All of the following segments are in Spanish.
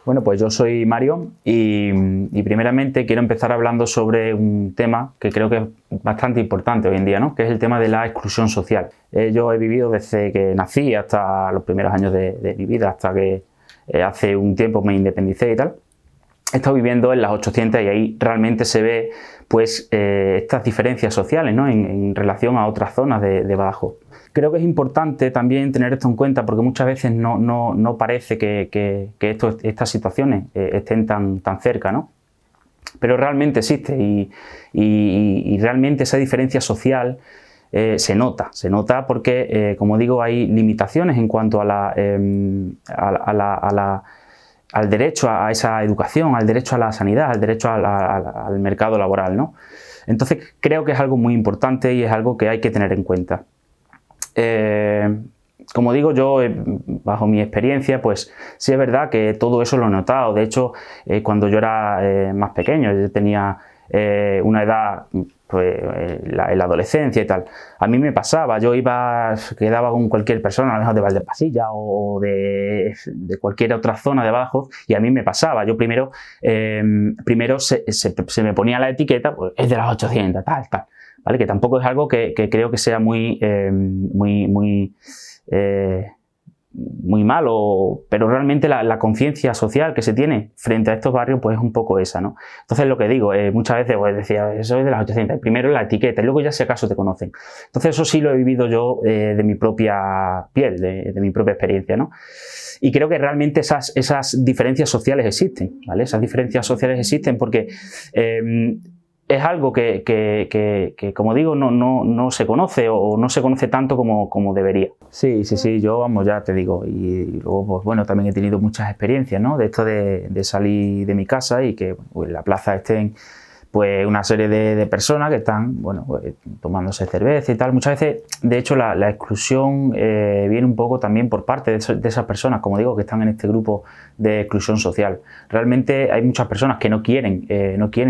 Bueno, pues yo soy Mario y primeramente quiero empezar hablando sobre un tema que creo que es bastante importante hoy en día, ¿no? Que es el tema de la exclusión social. Yo he vivido desde que nací hasta los primeros años de mi vida, hasta que hace un tiempo me independicé y tal. He estado viviendo en las 800 y ahí realmente se ve pues estas diferencias sociales, ¿no? en relación a otras zonas de Badajoz. Creo que es importante también tener esto en cuenta porque muchas veces no parece que estas situaciones estén tan cerca, ¿no? Pero realmente existe y realmente esa diferencia social se nota porque, como digo, hay limitaciones en cuanto al derecho a esa educación, al derecho a la sanidad, al derecho al mercado laboral, ¿no? Entonces creo que es algo muy importante y es algo que hay que tener en cuenta. Como digo, yo bajo mi experiencia, pues sí es verdad que todo eso lo he notado. De hecho, cuando yo era más pequeño, yo tenía una edad, pues en la adolescencia y tal, a mí me pasaba, yo quedaba con cualquier persona, a lo mejor de Valdepasilla o de cualquier otra zona de Badajoz, y a mí me pasaba. Yo primero se me ponía la etiqueta, pues es de las 800, tal. ¿Vale? Que tampoco es algo que creo que sea muy malo, pero realmente la conciencia social que se tiene frente a estos barrios pues es un poco esa, ¿no? Entonces lo que digo, muchas veces pues decía, eso es de las 800, primero la etiqueta y luego ya si acaso te conocen. Entonces eso sí lo he vivido yo de mi propia piel, de mi propia experiencia, ¿no? Y creo que realmente esas diferencias sociales existen, ¿vale? Esas diferencias sociales existen porque es algo que como digo, no se conoce o no se conoce tanto como debería. Sí, yo vamos, ya te digo, y luego pues bueno, también he tenido muchas experiencias, ¿no? De esto de salir de mi casa y que pues, en la plaza estén pues una serie de personas que están, bueno, pues, tomándose cerveza y tal. Muchas veces, de hecho, la exclusión viene un poco también por parte de esas personas, como digo, que están en este grupo de exclusión social. Realmente hay muchas personas que no quieren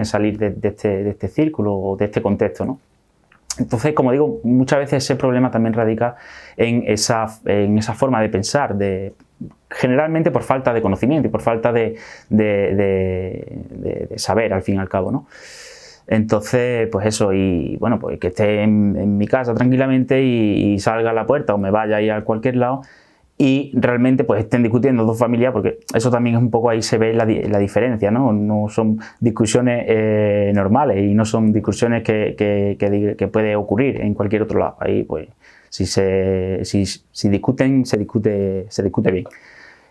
salir de este círculo o de este contexto, ¿no? Entonces, como digo, muchas veces ese problema también radica en esa forma de pensar, generalmente por falta de conocimiento y por falta de saber, al fin y al cabo, ¿no? Entonces, pues eso, y bueno, pues que esté en mi casa tranquilamente y salga a la puerta o me vaya a ir a cualquier lado y realmente pues estén discutiendo dos familias, porque eso también es un poco, ahí se ve la diferencia, ¿no? No son discusiones normales y no son discusiones que puede ocurrir en cualquier otro lado. Ahí pues si discuten, se discute bien.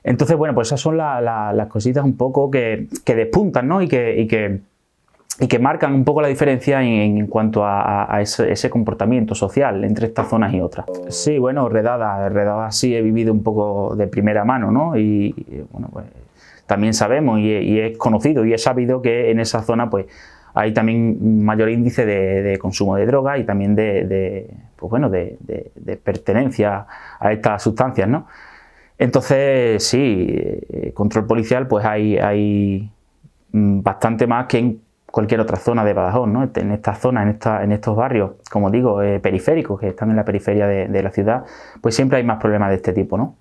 Entonces, bueno, pues esas son las cositas un poco que despuntan, ¿no? Y que marcan un poco la diferencia en cuanto a ese comportamiento social entre estas zonas y otras. Sí, bueno, Redada sí he vivido un poco de primera mano, ¿no? Y bueno, pues también sabemos y es conocido y es sabido que en esa zona pues hay también un mayor índice de consumo de droga y también de pertenencia a estas sustancias, ¿no? Entonces, sí, control policial pues hay bastante más que en cualquier otra zona de Badajoz, ¿no? En esta zona, en estos barrios, como digo, periféricos, que están en la periferia de la ciudad, pues siempre hay más problemas de este tipo, ¿no?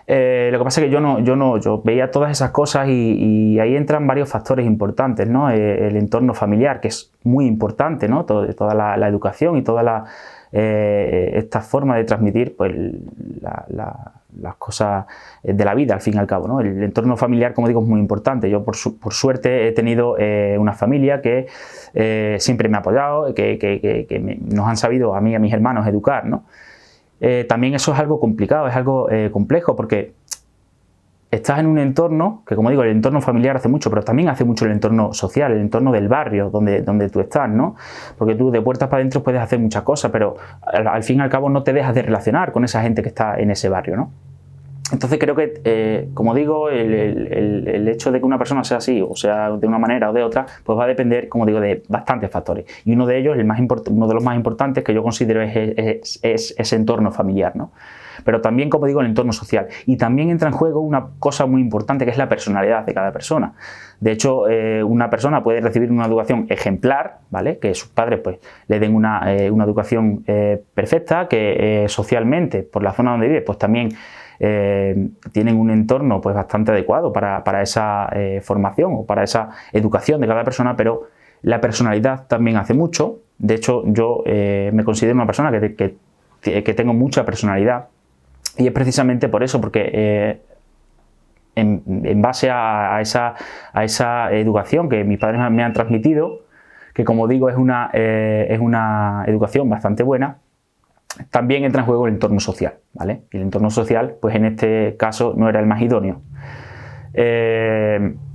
Lo que pasa es que yo veía todas esas cosas y ahí entran varios factores importantes, ¿no? El entorno familiar, que es muy importante, ¿no? Toda la educación y toda esta forma de transmitir pues, las cosas de la vida, al fin y al cabo, ¿no? El entorno familiar, como digo, es muy importante. Yo, por suerte, he tenido una familia que siempre me ha apoyado, que nos han sabido, a mí y a mis hermanos, educar, ¿no? También eso es algo complicado, es algo complejo, porque estás en un entorno que, como digo, el entorno familiar hace mucho, pero también hace mucho el entorno social, el entorno del barrio donde tú estás, ¿no? Porque tú de puertas para adentro puedes hacer muchas cosas, pero al fin y al cabo no te dejas de relacionar con esa gente que está en ese barrio, ¿no? Entonces creo que, como digo, el hecho de que una persona sea así, o sea de una manera o de otra, pues va a depender, como digo, de bastantes factores. Y uno de ellos, uno de los más importantes que yo considero es ese entorno familiar, ¿no? Pero también, como digo, el entorno social. Y también entra en juego una cosa muy importante, que es la personalidad de cada persona. De hecho, una persona puede recibir una educación ejemplar, ¿vale? Que sus padres pues, le den una educación perfecta, que socialmente, por la zona donde vive, pues también tienen un entorno pues bastante adecuado para esa formación o para esa educación de cada persona, pero la personalidad también hace mucho. De hecho, yo me considero una persona que tengo mucha personalidad, y es precisamente por eso, porque en base a esa educación que mis padres me han transmitido, que como digo es una educación bastante buena, también entra en juego el entorno social, ¿vale? Y el entorno social, pues en este caso no era el más idóneo.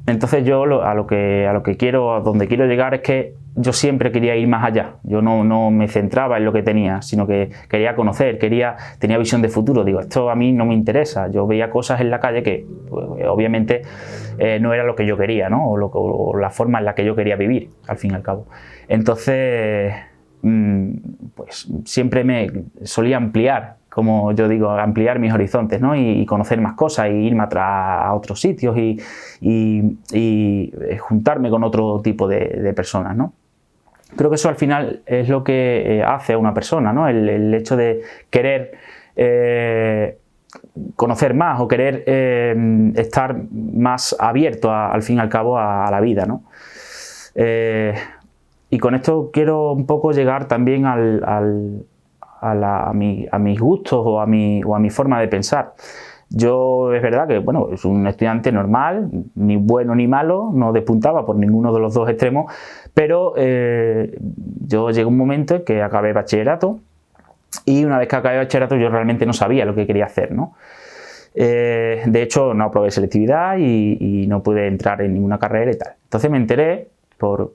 Entonces yo a lo que quiero, a donde quiero llegar es que yo siempre quería ir más allá. Yo no me centraba en lo que tenía, sino que quería conocer, tenía visión de futuro. Digo, esto a mí no me interesa. Yo veía cosas en la calle que pues, obviamente no era lo que yo quería, ¿no? O la forma en la que yo quería vivir, al fin y al cabo. Entonces, pues siempre me solía ampliar, como yo digo, ampliar mis horizontes, ¿no? Y conocer más cosas, y irme a otros sitios y juntarme con otro tipo de personas, ¿no? Creo que eso al final es lo que hace a una persona, ¿no? El hecho de querer conocer más o querer estar más abierto al fin y al cabo a la vida, ¿no? Y con esto quiero un poco llegar también a mis gustos o a mi forma de pensar. Yo es verdad que, bueno, es un estudiante normal, ni bueno ni malo, no despuntaba por ninguno de los dos extremos, pero yo llegué a un momento en que acabé bachillerato, y una vez que acabé bachillerato yo realmente no sabía lo que quería hacer, ¿no? De hecho, no aprobé selectividad y no pude entrar en ninguna carrera y tal. Entonces me enteré por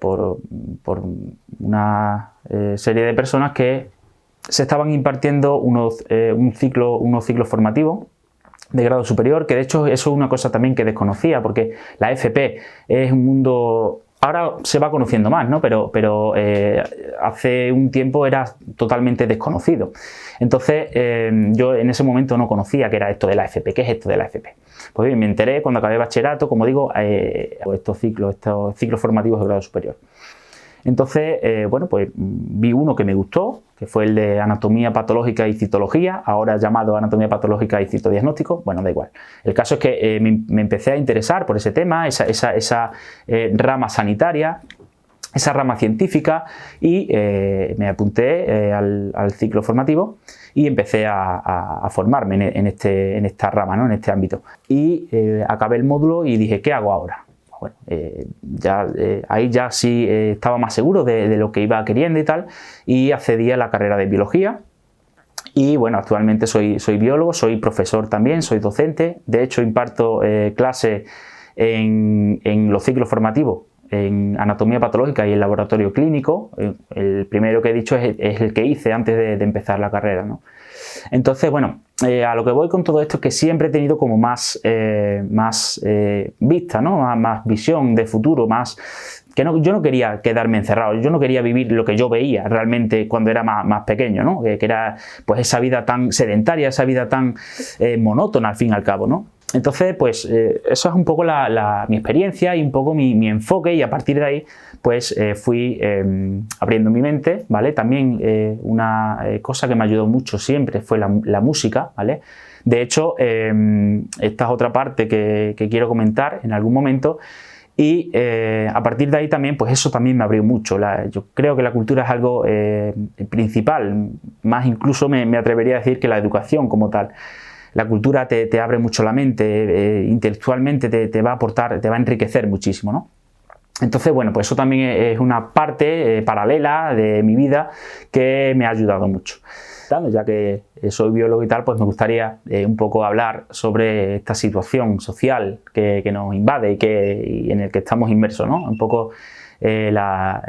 una serie de personas que se estaban impartiendo unos ciclos formativos de grado superior, que de hecho eso es una cosa también que desconocía, porque la FP es un mundo, ahora se va conociendo más, ¿no? Pero hace un tiempo era totalmente desconocido. Entonces yo en ese momento no conocía qué era esto de la FP. ¿Qué es esto de la FP? Pues bien, me enteré cuando acabé bachillerato, como digo, estos ciclos formativos de grado superior. Entonces, bueno, pues vi uno que me gustó, que fue el de Anatomía Patológica y Citología, ahora llamado Anatomía Patológica y Citodiagnóstico. Bueno, da igual. El caso es que me empecé a interesar por ese tema, esa rama sanitaria, esa rama científica, y me apunté al ciclo formativo y empecé a formarme en esta rama, ¿no? En este ámbito. Y acabé el módulo y dije, ¿qué hago ahora? Bueno, ahí ya sí estaba más seguro de lo que iba queriendo y tal, y accedí a la carrera de biología. Y bueno, actualmente soy biólogo, soy profesor también, soy docente. De hecho, imparto clases en los ciclos formativos en anatomía patológica y en laboratorio clínico. El primero que he dicho es el que hice antes de empezar la carrera, ¿no? Entonces, bueno, a lo que voy con todo esto es que siempre he tenido como más vista, ¿no? Más visión de futuro, yo no quería quedarme encerrado, yo no quería vivir lo que yo veía realmente cuando era más pequeño, ¿no? Que era pues esa vida tan sedentaria, esa vida tan monótona al fin y al cabo, ¿no? Entonces, pues eso es un poco mi experiencia y un poco mi enfoque, y a partir de ahí pues fui abriendo mi mente, ¿vale? También una cosa que me ayudó mucho siempre fue la música, ¿vale? De hecho, esta es otra parte que quiero comentar en algún momento, y a partir de ahí también, pues eso también me abrió mucho. Yo creo que la cultura es algo principal, más incluso me atrevería a decir que la educación como tal. La cultura te abre mucho la mente, intelectualmente te va a aportar, te va a enriquecer muchísimo, ¿no? Entonces, bueno, pues eso también es una parte paralela de mi vida que me ha ayudado mucho. Ya que soy biólogo y tal, pues me gustaría un poco hablar sobre esta situación social que nos invade y en el que estamos inmersos, ¿no? Un poco la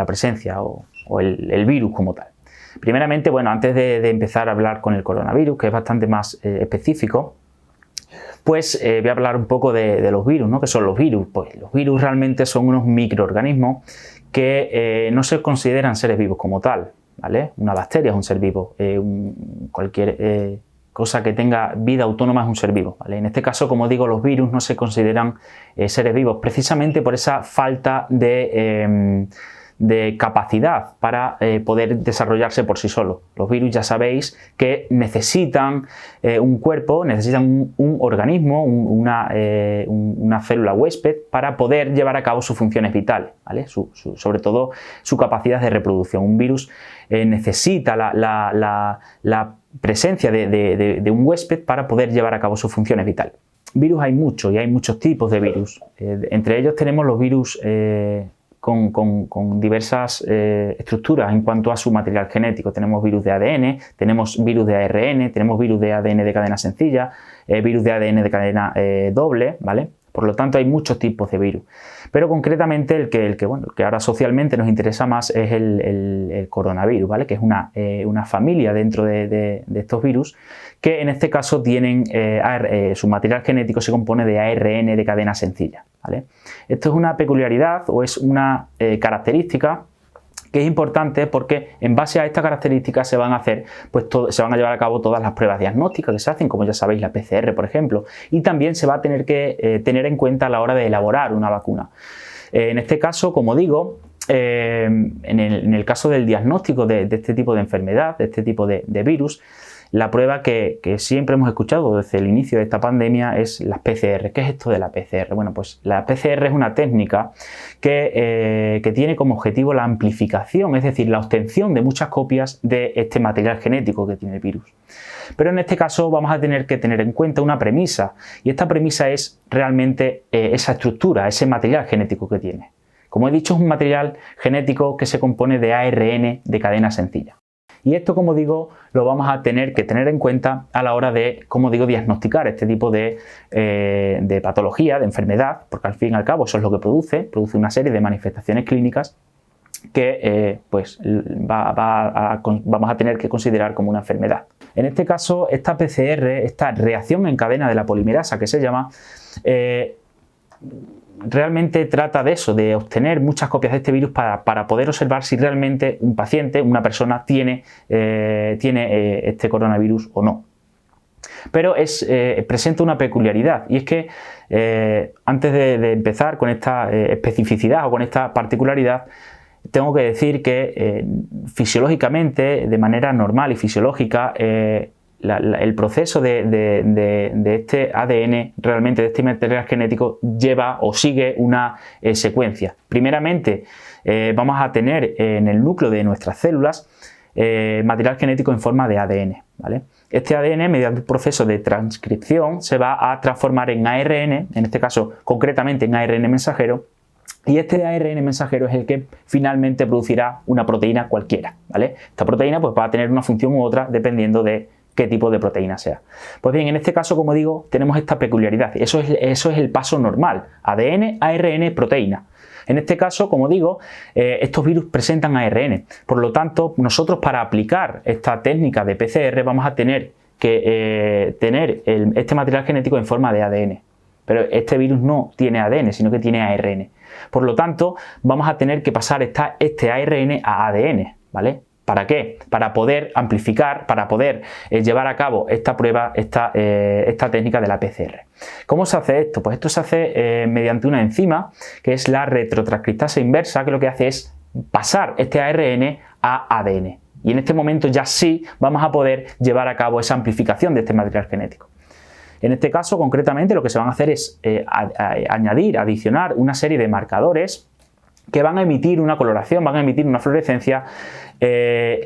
presencia o el virus como tal. Primeramente, bueno, antes de empezar a hablar con el coronavirus, que es bastante más específico, pues voy a hablar un poco de los virus, ¿no? ¿Qué son los virus? Pues los virus realmente son unos microorganismos que no se consideran seres vivos como tal, ¿vale? Una bacteria es un ser vivo, cualquier cosa que tenga vida autónoma es un ser vivo, ¿vale? En este caso, como digo, los virus no se consideran seres vivos, precisamente por esa falta de de capacidad para poder desarrollarse por sí solos. Los virus ya sabéis que necesitan un cuerpo, necesitan un organismo, una célula huésped para poder llevar a cabo sus funciones vitales, ¿vale? Sobre todo su capacidad de reproducción. Un virus necesita la presencia de un huésped para poder llevar a cabo sus funciones vitales. Virus hay muchos y hay muchos tipos de virus. Entre ellos tenemos los virus con diversas estructuras en cuanto a su material genético. Tenemos virus de ADN, tenemos virus de ARN, tenemos virus de ADN de cadena sencilla, virus de ADN de cadena doble, ¿vale? Por lo tanto, hay muchos tipos de virus. Pero concretamente el que ahora socialmente nos interesa más es el coronavirus, ¿vale? Que es una familia dentro de estos virus que en este caso tienen su material genético se compone de ARN de cadena sencilla, ¿vale? Esto es una peculiaridad o es una característica que es importante porque en base a esta característica se van a llevar a cabo todas las pruebas diagnósticas que se hacen, como ya sabéis la PCR por ejemplo, y también se va a tener que tener en cuenta a la hora de elaborar una vacuna. En este caso, como digo, en el caso del diagnóstico de este tipo de enfermedad, de este tipo de virus, la prueba que siempre hemos escuchado desde el inicio de esta pandemia es las PCR. ¿Qué es esto de la PCR? Bueno, pues la PCR es una técnica que tiene como objetivo la amplificación, es decir, la obtención de muchas copias de este material genético que tiene el virus. Pero en este caso vamos a tener que tener en cuenta una premisa, y esta premisa es realmente esa estructura, ese material genético que tiene. Como he dicho, es un material genético que se compone de ARN de cadena sencilla. Y esto, como digo, lo vamos a tener que tener en cuenta a la hora de, como digo, diagnosticar este tipo de patología, de enfermedad, porque al fin y al cabo eso es lo que produce una serie de manifestaciones clínicas que vamos a tener que considerar como una enfermedad. En este caso, esta PCR, esta reacción en cadena de la polimerasa que se llama, realmente trata de eso, de obtener muchas copias de este virus para poder observar si realmente un paciente, una persona, tiene este coronavirus o no. Pero presenta una peculiaridad, y es que antes de empezar con esta especificidad o con esta particularidad, tengo que decir que fisiológicamente, de manera normal y fisiológica, el proceso de este ADN, realmente de este material genético, lleva o sigue una secuencia. Primeramente, vamos a tener en el núcleo de nuestras células material genético en forma de ADN, ¿vale? Este ADN, mediante un proceso de transcripción, se va a transformar en ARN, en este caso concretamente en ARN mensajero, y este ARN mensajero es el que finalmente producirá una proteína cualquiera, ¿vale? Esta proteína pues va a tener una función u otra dependiendo de qué tipo de proteína sea. Pues bien, en este caso, como digo, tenemos esta peculiaridad. Eso es el paso normal: ADN, ARN, proteína. En este caso, como digo, estos virus presentan ARN. Por lo tanto, nosotros, para aplicar esta técnica de PCR, vamos a tener que tener este material genético en forma de ADN. Pero este virus no tiene ADN, sino que tiene ARN. Por lo tanto, vamos a tener que pasar este ARN a ADN, ¿vale? ¿Para qué? Para poder amplificar, para poder llevar a cabo esta prueba, esta técnica de la PCR. ¿Cómo se hace esto? Pues esto se hace mediante una enzima que es la retrotranscriptasa inversa, que lo que hace es pasar este ARN a ADN. Y en este momento ya sí vamos a poder llevar a cabo esa amplificación de este material genético. En este caso, concretamente, lo que se van a hacer es adicionar una serie de marcadores que van a emitir una coloración, van a emitir una fluorescencia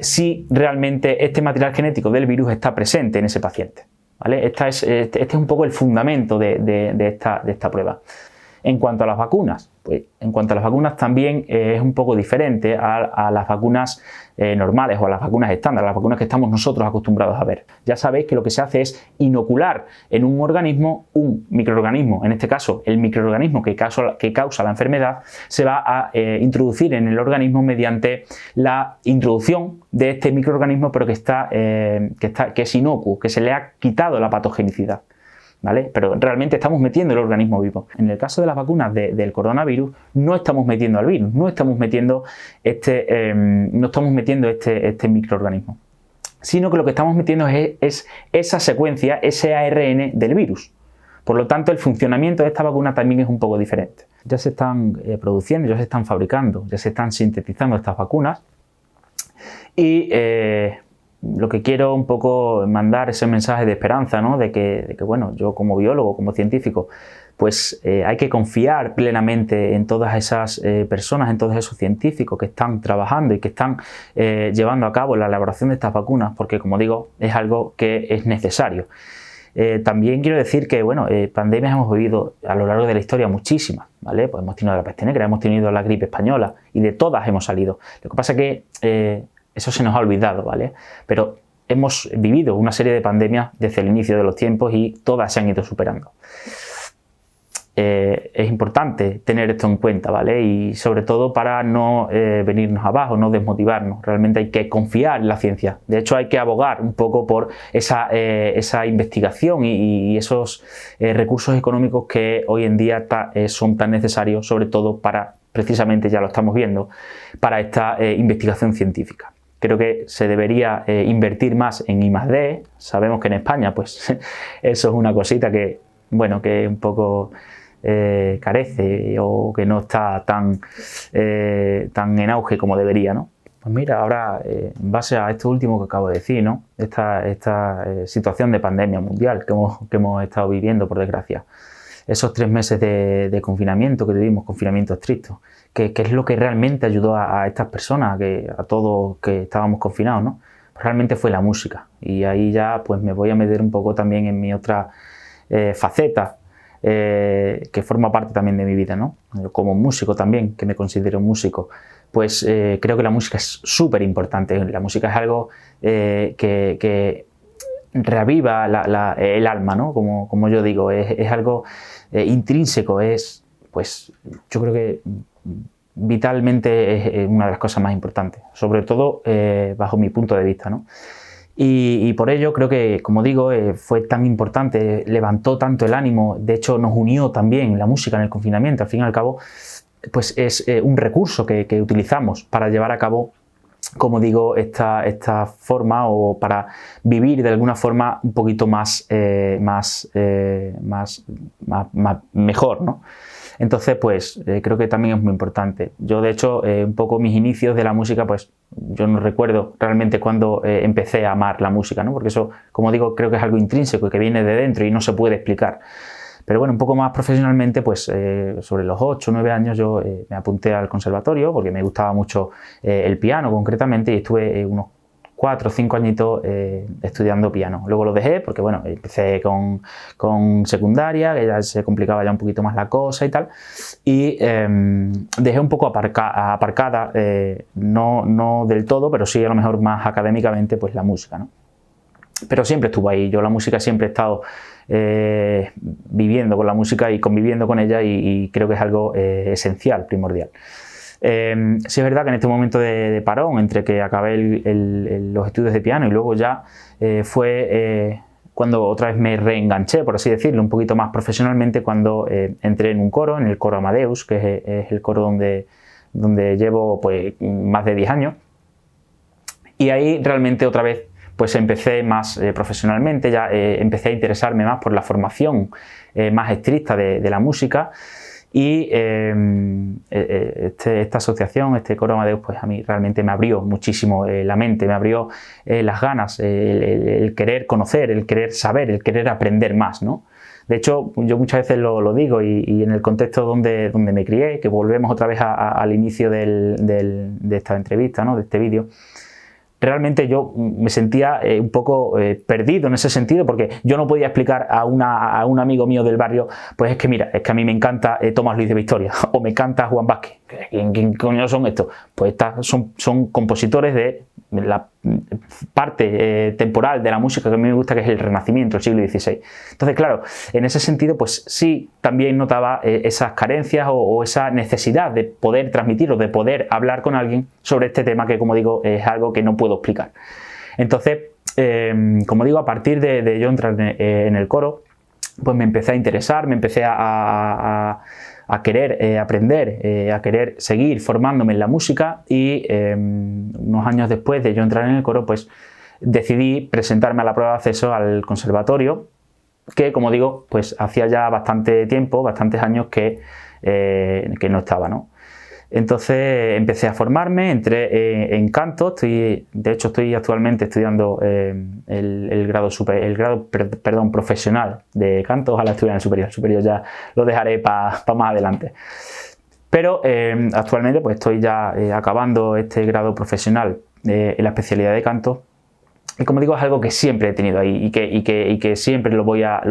si realmente este material genético del virus está presente en ese paciente, ¿vale? Este es un poco el fundamento de esta prueba. En cuanto a las vacunas, pues en cuanto a las vacunas también es un poco diferente a las vacunas normales o a las vacunas estándar, a las vacunas que estamos nosotros acostumbrados a ver. Ya sabéis que lo que se hace es inocular en un organismo un microorganismo, en este caso el microorganismo que causa la enfermedad, se va a introducir en el organismo mediante la introducción de este microorganismo, pero que es inocuo, que se le ha quitado la patogenicidad, ¿vale? Pero realmente estamos metiendo el organismo vivo. En el caso de las vacunas del coronavirus, no estamos metiendo al virus, no estamos metiendo este microorganismo, sino que lo que estamos metiendo es esa secuencia, ese ARN del virus. Por lo tanto, el funcionamiento de esta vacuna también es un poco diferente. ya se están produciendo, ya se están fabricando, ya se están sintetizando estas vacunas. Y lo que quiero un poco mandar ese mensaje de esperanza, ¿no? de que bueno, yo como biólogo, como científico, pues hay que confiar plenamente en todas esas personas, en todos esos científicos que están trabajando y que están llevando a cabo la elaboración de estas vacunas, porque como digo, es algo que es necesario. También quiero decir que, bueno, pandemias hemos vivido a lo largo de la historia muchísimas, ¿vale? Pues hemos tenido la peste negra, hemos tenido la gripe española y de todas hemos salido. Lo que pasa es que eso se nos ha olvidado, ¿vale? Pero hemos vivido una serie de pandemias desde el inicio de los tiempos y todas se han ido superando. Es importante tener esto en cuenta, ¿vale? Y sobre todo para no venirnos abajo, no desmotivarnos. Realmente hay que confiar en la ciencia. De hecho, hay que abogar un poco por esa investigación y esos recursos económicos que hoy en día son tan necesarios, sobre todo para, precisamente ya lo estamos viendo, para esta investigación científica. Creo que se debería invertir más en I+D. Sabemos que en España, pues, eso es una cosita que, bueno, que un poco carece o que no está tan en auge como debería, ¿no? Pues mira, ahora en base a esto último que acabo de decir, ¿no? Esta situación de pandemia mundial que hemos estado viviendo, por desgracia, esos 3 meses de confinamiento que tuvimos, confinamiento estricto, que es lo que realmente ayudó a estas personas, a todos que estábamos confinados, ¿no? Pues realmente fue la música, y ahí ya pues me voy a meter un poco también en mi otra faceta, que forma parte también de mi vida, ¿no? Como músico también, que me considero músico, pues creo que la música es súper importante. La música es algo que reaviva el alma, ¿no? Como yo digo, es algo intrínseco, pues yo creo que vitalmente es una de las cosas más importantes, sobre todo bajo mi punto de vista, ¿no? Y por ello creo que, como digo, fue tan importante, levantó tanto el ánimo, de hecho nos unió también la música en el confinamiento. Al fin y al cabo, pues es un recurso que utilizamos para llevar a cabo, como digo, esta forma, o para vivir de alguna forma un poquito mejor, ¿no? Entonces, pues creo que también es muy importante. Yo, de hecho, un poco mis inicios de la música, pues yo no recuerdo realmente cuándo empecé a amar la música, ¿no? Porque eso, como digo, creo que es algo intrínseco y que viene de dentro y no se puede explicar. Pero bueno, un poco más profesionalmente, pues sobre los 8 o 9 años yo me apunté al conservatorio porque me gustaba mucho el piano concretamente, y estuve unos 4 o 5 añitos estudiando piano. Luego lo dejé porque, bueno, empecé con secundaria, que ya se complicaba ya un poquito más la cosa y tal, y dejé un poco aparcada, no del todo, pero sí a lo mejor más académicamente, pues la música, ¿no? Pero siempre estuvo ahí. Yo la música siempre he estado viviendo con la música y conviviendo con ella, y creo que es algo esencial, primordial. Sí es verdad que en este momento de parón, entre que acabé los estudios de piano y luego ya fue cuando otra vez me reenganché, por así decirlo, un poquito más profesionalmente, cuando entré en un coro, en el coro Amadeus, que es el coro donde llevo pues más de 10 años, y ahí realmente otra vez pues empecé más profesionalmente, ya empecé a interesarme más por la formación más estricta de la música. Y esta asociación, este coro Amadeus, pues a mí realmente me abrió muchísimo la mente, me abrió las ganas, el querer conocer, el querer saber, el querer aprender más, ¿no? De hecho, yo muchas veces lo digo, y en el contexto donde me crié, que volvemos otra vez al inicio de esta entrevista, ¿no? De este vídeo. Realmente yo me sentía un poco perdido en ese sentido, porque yo no podía explicar a un amigo mío del barrio, pues es que mira, es que a mí me encanta Tomás Luis de Victoria, o me encanta Juan Vázquez. ¿Quién coño son estos? Pues son compositores de la parte temporal de la música que a mí me gusta, que es el Renacimiento, el siglo XVI. Entonces, claro, en ese sentido, pues sí, también notaba esas carencias o esa necesidad de poder transmitir o de poder hablar con alguien sobre este tema que, como digo, es algo que no puedo explicar. Entonces, como digo, a partir de yo entrar en el coro, pues me empecé a interesar, me empecé a querer aprender, a querer seguir formándome en la música, y unos años después de yo entrar en el coro, pues decidí presentarme a la prueba de acceso al conservatorio, que, como digo, pues hacía ya bastante tiempo, bastantes años que que no estaba, ¿no? Entonces empecé a formarme, entré en canto, de hecho estoy actualmente estudiando el grado profesional de canto, ojalá estuviera en el superior ya lo dejaré para más adelante. Pero actualmente pues estoy ya acabando este grado profesional en la especialidad de canto. Y como digo, es algo que siempre he tenido ahí y que siempre lo voy a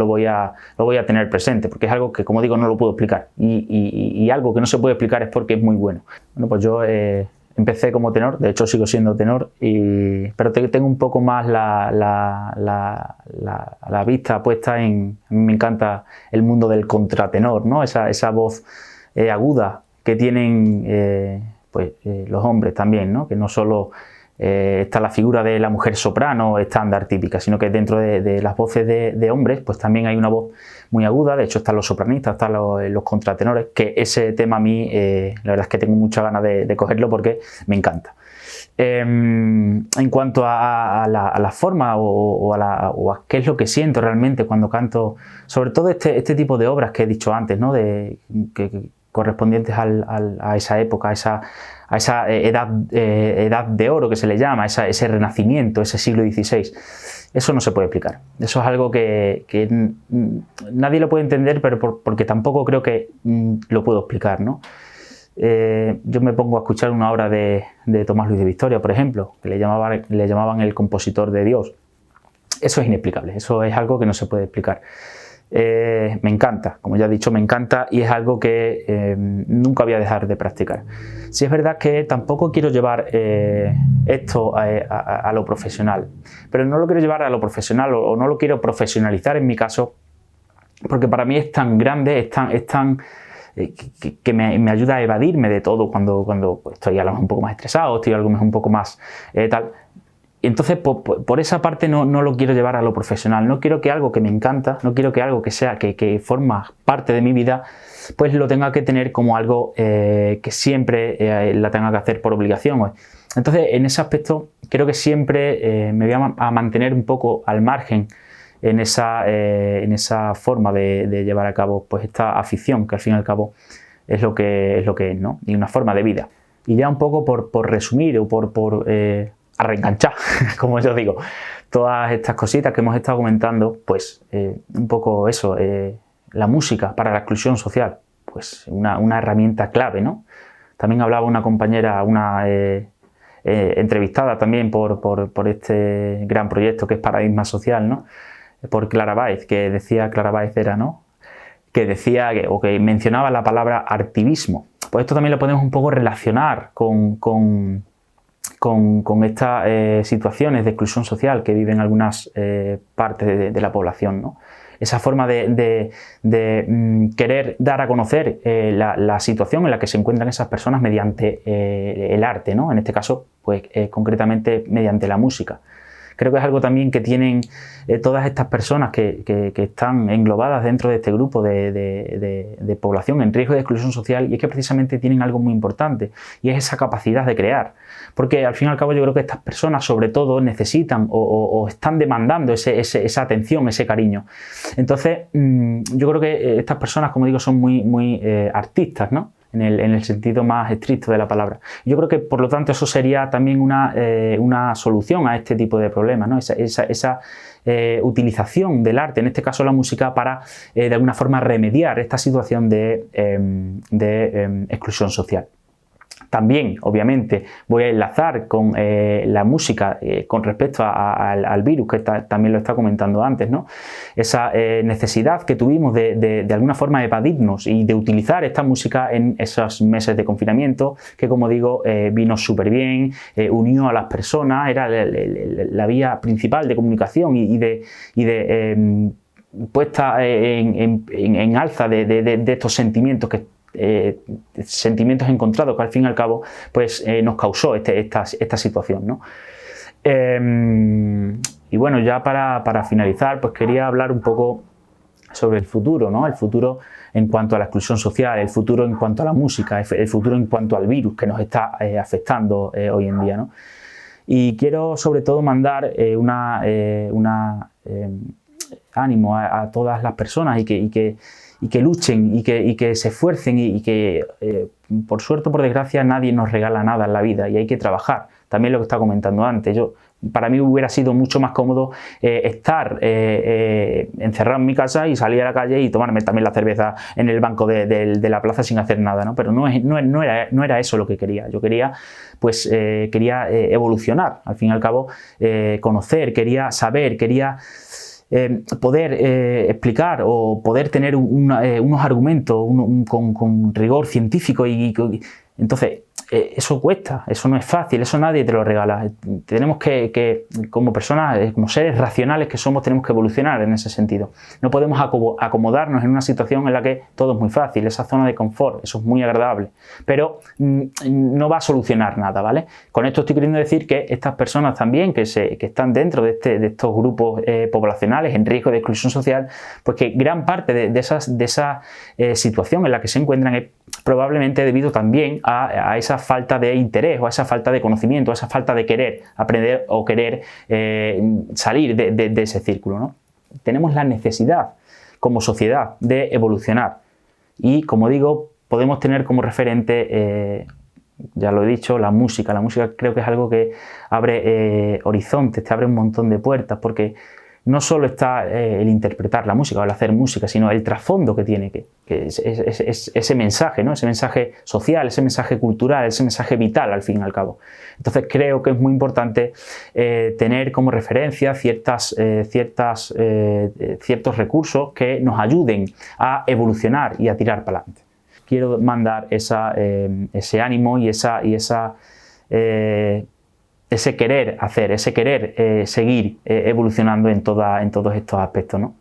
tener presente, porque es algo que, como digo, no lo puedo explicar. Y algo que no se puede explicar es porque es muy bueno. Bueno, pues yo empecé como tenor, de hecho sigo siendo tenor, pero tengo un poco más la vista puesta en... A mí me encanta el mundo del contratenor, ¿no? Esa voz aguda que tienen los hombres también, ¿no? Que no solo... está la figura de la mujer soprano estándar típica, sino que dentro de las voces de hombres pues también hay una voz muy aguda. De hecho están los sopranistas, están los contratenores, que ese tema a mí la verdad es que tengo muchas ganas de cogerlo porque me encanta. En cuanto a la forma o a qué es lo que siento realmente cuando canto, sobre todo este tipo de obras que he dicho antes, ¿no? Correspondientes a esa época, a esa edad de oro que se le llama, ese renacimiento, ese siglo XVI. Eso no se puede explicar. Eso es algo que nadie lo puede entender, pero porque tampoco creo que lo puedo explicar, ¿no? Yo me pongo a escuchar una obra de Tomás Luis de Victoria, por ejemplo, que le llamaban el compositor de Dios. Eso es inexplicable, eso es algo que no se puede explicar. Me encanta, como ya he dicho, me encanta y es algo que nunca voy a dejar de practicar. Sí es verdad que tampoco quiero llevar esto a lo profesional, pero no lo quiero llevar a lo profesional o no lo quiero profesionalizar en mi caso, porque para mí es tan grande, que me ayuda a evadirme de todo cuando pues, estoy a lo mejor un poco más estresado, estoy a lo mejor un poco más tal. Entonces, por esa parte no lo quiero llevar a lo profesional. No quiero que algo que me encanta, no quiero que algo que forma parte de mi vida, pues lo tenga que tener como algo que siempre la tenga que hacer por obligación. Entonces, en ese aspecto, creo que siempre me voy a mantener un poco al margen en esa forma de llevar a cabo pues esta afición, que al fin y al cabo es lo que es, ¿no? Y una forma de vida. Y ya un poco por resumir o por a reenganchar, como yo digo, todas estas cositas que hemos estado comentando, pues un poco eso, la música para la exclusión social, pues una herramienta clave, ¿no? También hablaba una compañera, una entrevistada también por este gran proyecto que es Paradigma Social, ¿no? Por Clara Báez, que decía, Clara Báez era, ¿no? Que decía, que mencionaba la palabra artivismo. Pues esto también lo podemos un poco relacionar con estas situaciones de exclusión social que viven algunas partes de la población, ¿no? Esa forma de querer dar a conocer la situación en la que se encuentran esas personas mediante el arte, ¿no? En este caso, pues concretamente mediante la música. Creo que es algo también que tienen todas estas personas que están englobadas dentro de este grupo de población en riesgo de exclusión social, y es que precisamente tienen algo muy importante, y es esa capacidad de crear. Porque al fin y al cabo yo creo que estas personas sobre todo necesitan o están demandando esa atención, ese cariño. Entonces yo creo que estas personas, como digo, son muy artistas, ¿no? En el sentido más estricto de la palabra. Yo creo que, por lo tanto, eso sería también una solución a este tipo de problemas, ¿no? Esa utilización del arte, en este caso la música, para de alguna forma remediar esta situación de exclusión social. También, obviamente, voy a enlazar con la música con respecto al virus, que también lo está comentando antes, ¿no? Esa necesidad que tuvimos de alguna forma evadirnos y de utilizar esta música en esos meses de confinamiento, que, como digo, vino súper bien, unió a las personas, era la vía principal de comunicación y de puesta en alza de estos sentimientos sentimientos encontrados que al fin y al cabo pues nos causó esta situación, ¿no? Y bueno, ya para finalizar, pues quería hablar un poco sobre el futuro, ¿no? El futuro en cuanto a la exclusión social, el futuro en cuanto a la música, el futuro en cuanto al virus que nos está afectando hoy en día, ¿no? Y quiero sobre todo mandar ánimo a todas las personas y que luchen y que se esfuercen y que por suerte o por desgracia nadie nos regala nada en la vida y hay que trabajar. También lo que estaba comentando antes, para mí hubiera sido mucho más cómodo estar encerrado en mi casa y salir a la calle y tomarme también la cerveza en el banco de la plaza sin hacer nada, ¿no? Pero no era eso lo que quería. Yo quería, pues, evolucionar, al fin y al cabo, conocer, quería saber, quería poder explicar o poder tener unos argumentos con rigor científico entonces eso cuesta, eso no es fácil, eso nadie te lo regala. Tenemos que como personas, como seres racionales que somos, tenemos que evolucionar en ese sentido. No podemos acomodarnos en una situación en la que todo es muy fácil, esa zona de confort, eso es muy agradable, pero no va a solucionar nada, ¿vale? Con esto estoy queriendo decir que estas personas también que están dentro de estos grupos poblacionales en riesgo de exclusión social, pues que gran parte de esa situación en la que se encuentran es probablemente debido también a esa falta de interés o a esa falta de conocimiento, a esa falta de querer aprender o querer salir de ese círculo, ¿no? Tenemos la necesidad como sociedad de evolucionar y, como digo, podemos tener como referente, ya lo he dicho, la música. La música creo que es algo que abre horizontes, te abre un montón de puertas, porque no solo está el interpretar la música o el hacer música, sino el trasfondo que tiene, que es ese mensaje, ¿no? Ese mensaje social, ese mensaje cultural, ese mensaje vital al fin y al cabo. Entonces creo que es muy importante tener como referencia ciertos recursos que nos ayuden a evolucionar y a tirar para adelante. Quiero mandar ese ánimo y ese querer hacer, ese querer seguir evolucionando en todos estos aspectos, ¿no?